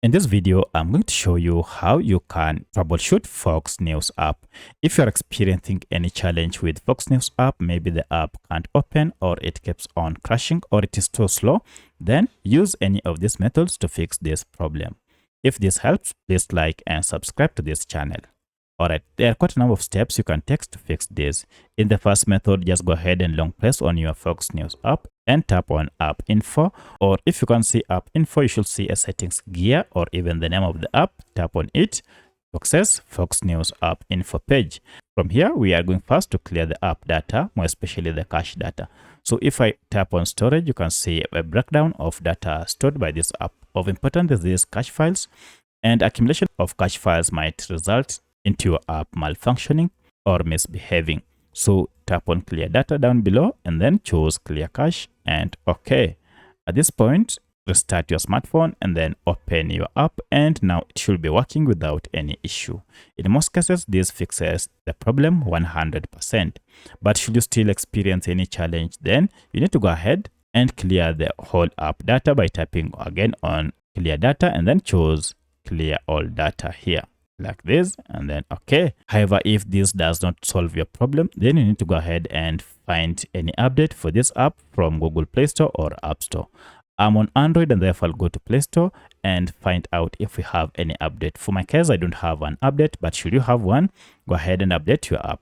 In this video, I'm going to show you how you can troubleshoot Fox News app. If you're experiencing any challenge with Fox News app, maybe the app can't open or it keeps on crashing or it is too slow, then use any of these methods to fix this problem. If this helps, please like and subscribe to this channel. Alright, there are quite a number of steps you can take to fix this. In the first method, just go ahead and long press on your Fox News app and tap on app info, or if you can see app info, you should see a settings gear or even the name of the app. Tap on it to access Fox News app info page. From here, we are going first to clear the app data, more especially the cache data. So if I tap on storage, you can see a breakdown of data stored by this app. Of importance is these cache files, and accumulation of cache files might result into your app malfunctioning or misbehaving. So tap on clear data down below and then choose clear cache and OK. At this point, restart your smartphone and then open your app, and now it should be working without any issue. In most cases, this fixes the problem 100%. But should you still experience any challenge, then you need to go ahead and clear the whole app data by tapping again on clear data and then choose clear all data here, like this, and then OK. However, if this does not solve your problem, then you need to go ahead and find any update for this app from Google Play Store or App Store. I'm on Android, and therefore I'll go to Play Store and find out if we have any update. For my case, I don't have an update, but should you have one, go ahead and update your app.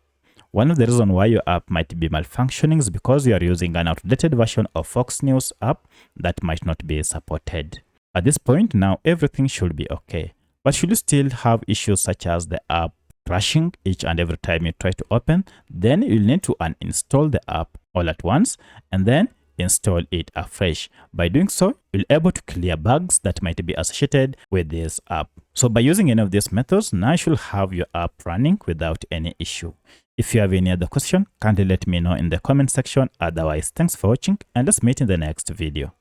One of the reasons why your app might be malfunctioning is because you are using an outdated version of Fox News app that might not be supported. At this point, now everything should be okay. But should you still have issues such as the app crashing each and every time you try to open, then you'll need to uninstall the app all at once and then install it afresh. By doing so, you'll be able to clear bugs that might be associated with this app. So by using any of these methods, now you should have your app running without any issue. If you have any other question, kindly let me know in the comment section. Otherwise, thanks for watching, and let's meet in the next video.